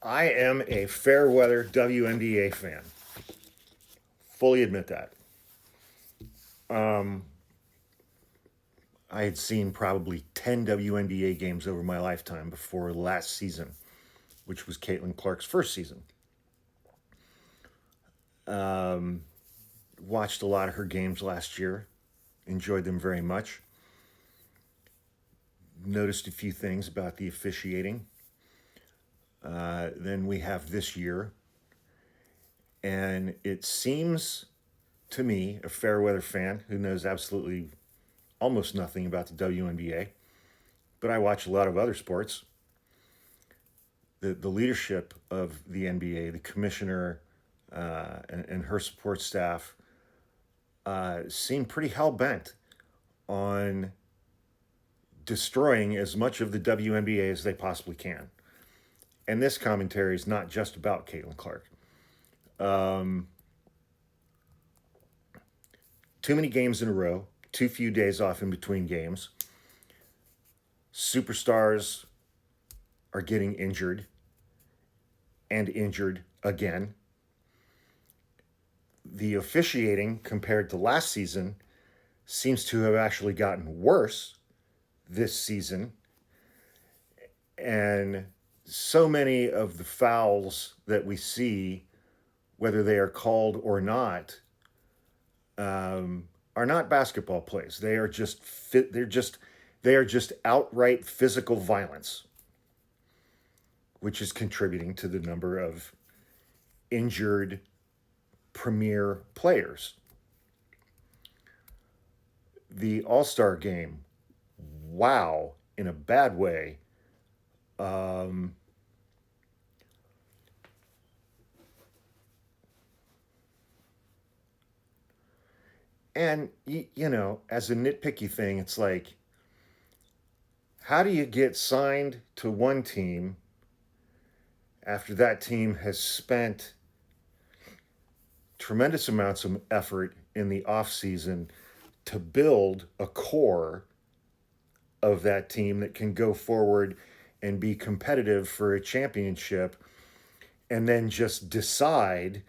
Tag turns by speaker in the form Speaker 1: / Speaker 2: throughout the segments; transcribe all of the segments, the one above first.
Speaker 1: I am a fair weather WNBA fan. Fully admit that. I had seen probably 10 WNBA games over my lifetime before last season, which was Caitlin Clark's first season. Watched a lot of her games last year, enjoyed them very much. Noticed a few things about the officiating. Then we have this year, and it seems to me, a fair weather fan who knows absolutely almost nothing about the WNBA, but I watch a lot of other sports. The leadership of the NBA, the commissioner, and her support staff seem pretty hell bent on destroying as much of the WNBA as they possibly can. And this commentary is not just about Caitlin Clark. Too many games in a row, too few days off in between games. Superstars are getting injured and injured again. The officiating compared to last season seems to have actually gotten worse this season. And so many of the fouls that we see, whether they are called or not, are not basketball plays. They are just they are just outright physical violence, which is contributing to the number of injured premier players. The All-Star game, wow, in a bad way. And, as a nitpicky thing, it's like, how do you get signed to one team after that team has spent tremendous amounts of effort in the offseason to build a core of that team that can go forward and be competitive for a championship, and then just decide,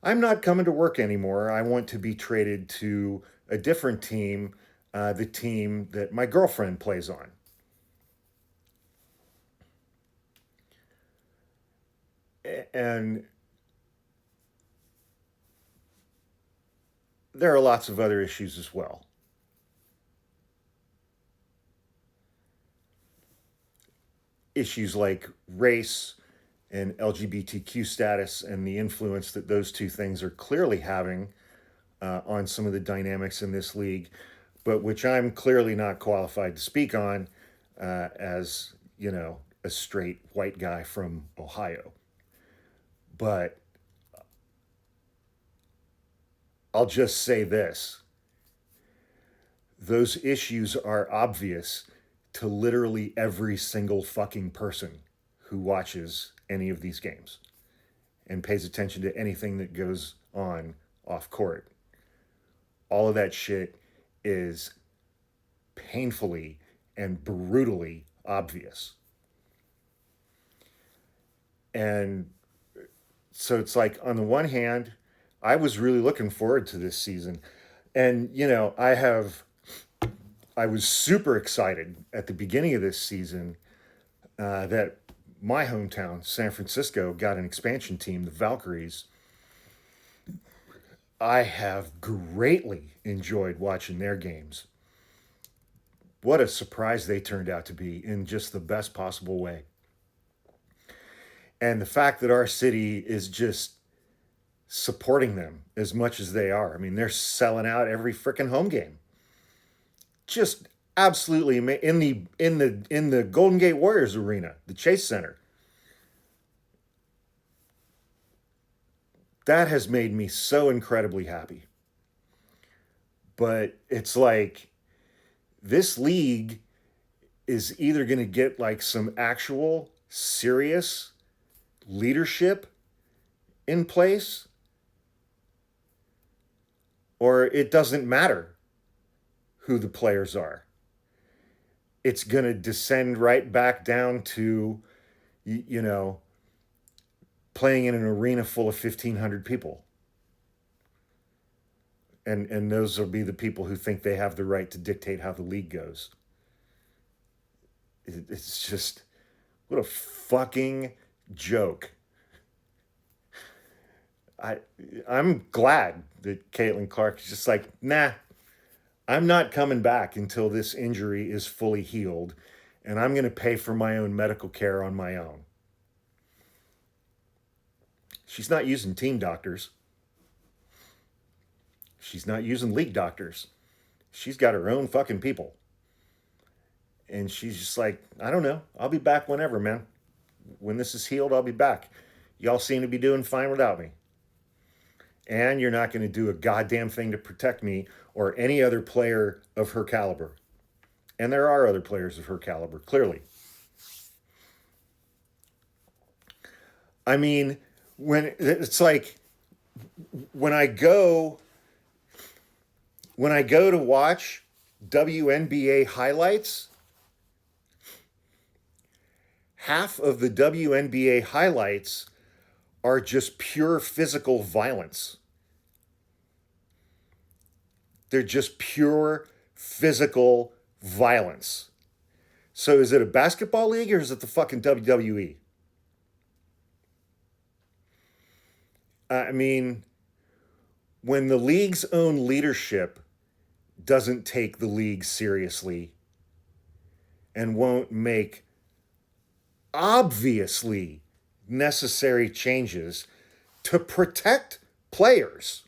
Speaker 1: I'm not coming to work anymore. I want to be traded to a different team, the team that my girlfriend plays on. And there are lots of other issues as well. Issues like race and LGBTQ status and the influence that those two things are clearly having on some of the dynamics in this league, but which I'm clearly not qualified to speak on as, a straight white guy from Ohio. But I'll just say this: those issues are obvious to literally every single fucking person who watches any of these games and pays attention to anything that goes on off court. All of that shit is painfully and brutally obvious. And so it's like, on the one hand, I was really looking forward to this season. And, I was super excited at the beginning of this season that my hometown, San Francisco, got an expansion team, the Valkyries. I have greatly enjoyed watching their games. What a surprise they turned out to be in just the best possible way. And the fact that our city is just supporting them as much as they are. I mean, they're selling out every freaking home game. Just absolutely in the Golden Gate Warriors arena, the Chase Center. That has made me so incredibly happy. But it's like, this league is either going to get like some actual serious leadership in place, or it doesn't matter who the players are. It's going to descend right back down to, playing in an arena full of 1,500 people. And those will be the people who think they have the right to dictate how the league goes. It's just, what a fucking joke. I'm glad that Caitlin Clark is just like, nah, I'm not coming back until this injury is fully healed, and I'm going to pay for my own medical care on my own. She's not using team doctors. She's not using league doctors. She's got her own fucking people. And she's just like, I don't know. I'll be back whenever, man. When this is healed, I'll be back. Y'all seem to be doing fine without me. And you're not going to do a goddamn thing to protect me or any other player of her caliber. And there are other players of her caliber, clearly. I mean, when it's like, when I go to watch WNBA highlights, half of the WNBA highlights are just pure physical violence. They're just pure physical violence. So is it a basketball league or is it the fucking WWE? I mean, when the league's own leadership doesn't take the league seriously and won't make obviously necessary changes to protect players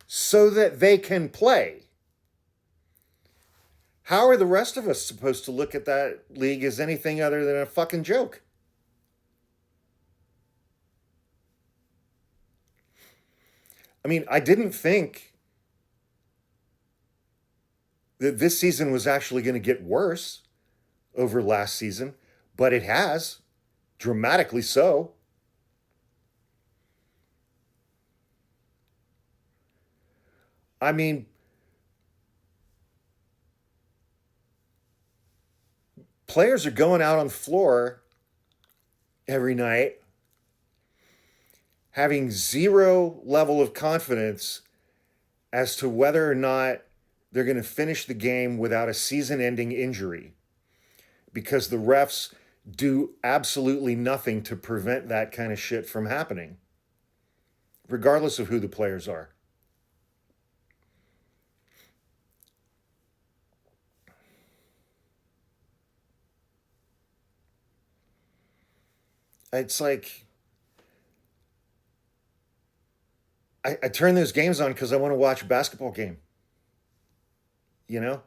Speaker 1: so that they can play, how are the rest of us supposed to look at that league as anything other than a fucking joke? I mean, I didn't think that this season was actually going to get worse over last season, but it has, dramatically so. I mean, players are going out on the floor every night having zero level of confidence as to whether or not they're going to finish the game without a season-ending injury, because the refs do absolutely nothing to prevent that kind of shit from happening, regardless of who the players are. It's like, I turn those games on because I want to watch a basketball game. You know?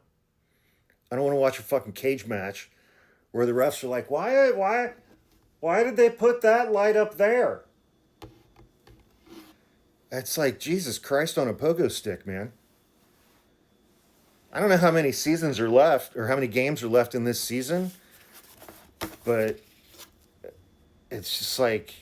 Speaker 1: I don't want to watch a fucking cage match where the refs are like, why did they put that light up there? It's like, Jesus Christ on a pogo stick, man. I don't know how many seasons are left or how many games are left in this season, but it's just like,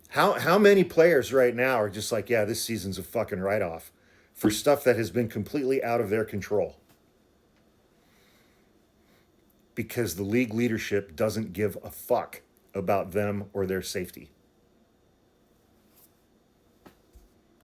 Speaker 1: how many players right now are just like, yeah, this season's a fucking write-off for stuff that has been completely out of their control because the league leadership doesn't give a fuck about them or their safety.